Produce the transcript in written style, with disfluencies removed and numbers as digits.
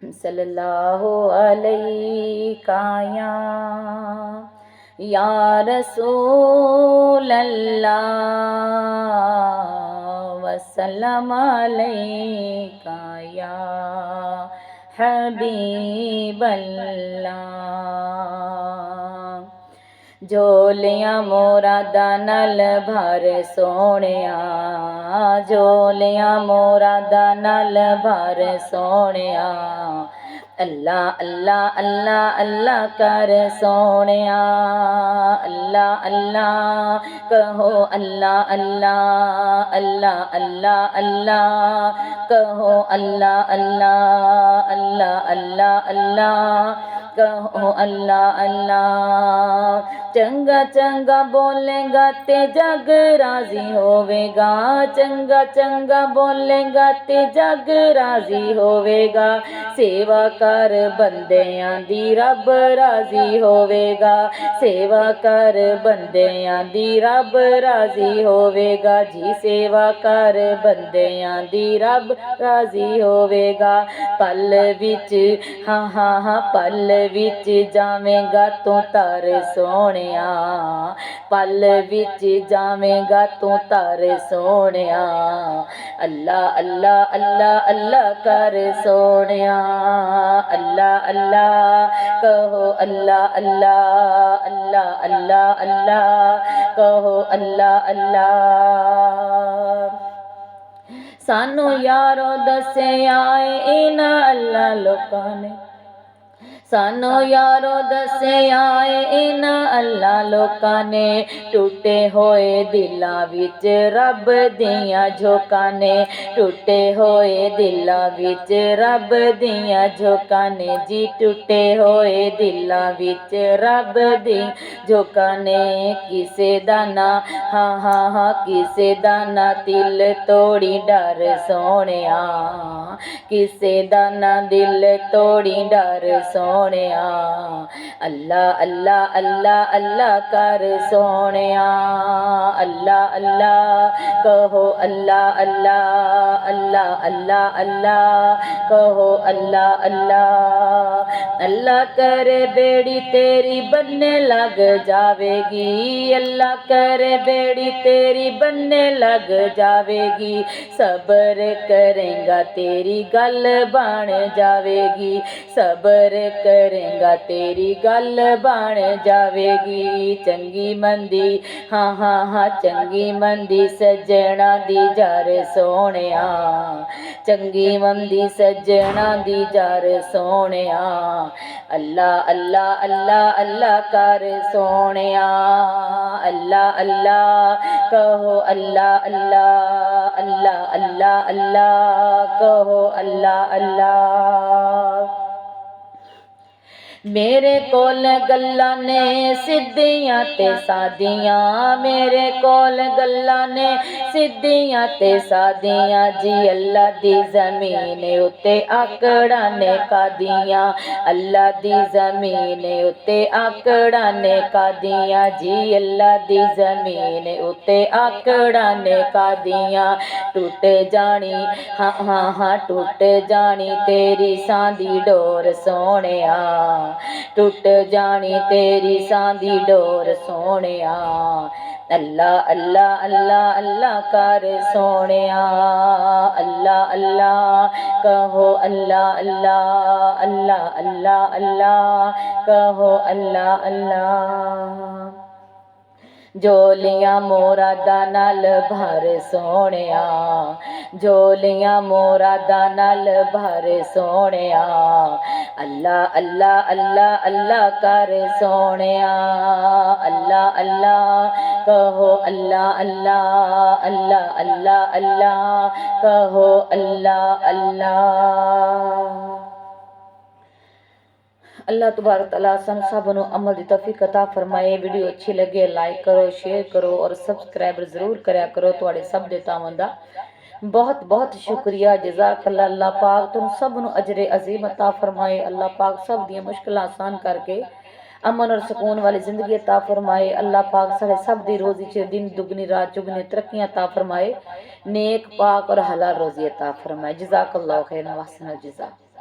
सल्लल्लाहु अलैका या रसूल अल्लाह वसल्लम अलैका या हबीब अल्लाह। झोलियां मोरादा नाल भर सोहणिया, झोलियां मोरादा नाल भर सोहणिया। अल्लाह अल्लाह अल्लाह अल्लाह कर सोहणिया, अल्लाह अल्लाह कहो अल्लाह अल्लाह अल्लाह अल्लाह अल्लाह कहो अल्लाह अल्लाह अल्लाह अल्लाह अल्लाह कहो अल्लाह अल्लाह। चंगा चंगा बोलेगा ते जग राजी होवेगा, चंगा चंगा बोलेगा ते जग राजी होवेगा। सेवा कर बंदियां दी रब राजी होवेगा, सेवा कर बंदियां दी रब राजी होवेगा जी, सेवा कर बंदियां दी रब राजी होवेगा। पल विच हाँ हाँ हाँ पल विच जावेगा तू तर सोहणिया, पल विच जावेगा तू तर सोहणिया। अल्लाह अल्लाह अल्लाह अल्लाह कर सोहणिया, अल्लाह अल्लाह कहो अल्लाह अल्लाह अल्लाह अल्लाह अल्लाह कहो अल्लाह अल्लाह। सानू यारो दसे आए इन्हां अल्लाह लोकां ने, सानू यारो दसे आए इन्हां अल्लाह लोकां ने। टूटे होए दिलां विच रब दियां झोकां ने, टूटे होए दिलां विच रब दियां झोकां ने जी, टूटे होए दिलां विच रब दी झोकां ने। किसे दा ना हाँ हाँ हाँ किसे दा ना दिल तोड़ी डर सोहणिया, किसे दा ना दिल तोड़ी डर सोहणिया। अल्लाह अल्लाह अल्लाह अल्लाह कर सोहणिया, अल्लाह अल्लाह कहो अल्लाह अल्लाह अल्लाह अल्लाह अल्लाह कहो अल्लाह अल्लाह। अल्लाह करे बेड़ी तेरी बनने लग जावेगी, अल्लाह करे बेड़ी तेरी बनने लग जावेगी। सब्र करेगा तेरी गल बन जावेगी, सब्र करेगा तेरी गल बन जावेगी। चंगी मंदी हाँ हाँ हाँ चंगी मंदी सज्जना दी जार सोहणिया, चंगी मंदी सज्जना दी जार सोहणिया। अल्लाह अल्लाह अल्लाह अल्लाह कर सोहणिया, अल्लाह अल्लाह कहो अल्लाह अल्लाह अल्लाह अल्लाह अल्लाह कहो अल्लाह अल्लाह। मेरे कोल गल्लां ने सिद्धियां ते सादियां, मेरे कोल गल्लां ने सिद्धियां ते सादियां जी। अल्लाह दी ज़मीन उत्ते आकड़ा ने कादियां, अल्लाह दी ज़मीन उत्ते आकड़ा ने कादियां जी, अल्लाह दी ज़मीन उत्ते आकड़ा ने कादियां। टूट जानी हाँ हाँ हाँ टूट जानी तेरी सांदी डोर सोहणिया, टूट जानी तेरी सांदी डोर सोहणिया। अल्लाह अल्लाह अल्लाह अल्लाह कर सोहणिया, अल्लाह अल्लाह कहो अल्लाह अल्लाह अल्लाह अल्लाह अल्लाह कहो अल्लाह अल्लाह। झोलियां मोरादा नाल भर सोहणिया, झोलियां मोरादा नाल भर सोहणिया। अल्लाह अल्लाह अल्लाह अल्लाह कर सोहणिया, अल्लाह अल्लाह कहो अल्लाह अल्लाह अल्लाह अल्लाह अल्लाह कहो अल्लाह अल्लाह। अल्लाह तबारक तआला सन सब नू अमल दी तौफीक अता फरमाए। वीडियो अच्छी लगे लाइक करो, शेयर करो और सब्सक्राइब जरूर करया करो। तुहाडे सब दे तावन दा बहुत बहुत शुक्रिया। जज़ाकल्लाह। अल्लाह पाक तुम सब नू अजरे अजीम अता फरमाए। अल्लाह पाक सब दियां मुश्किलां आसान करके अमन और सुकून वाली जिंदगी अता फरमाए। अल्लाह पाक साढ़े सब दी रोजी च दिन दुगनी रात चुगनी तरक्कियां अता फरमाए। नेक पाक और हलाल रोजी अता फरमाए। जज़ाकल्लाह खैरन व अहसनल जज़ा।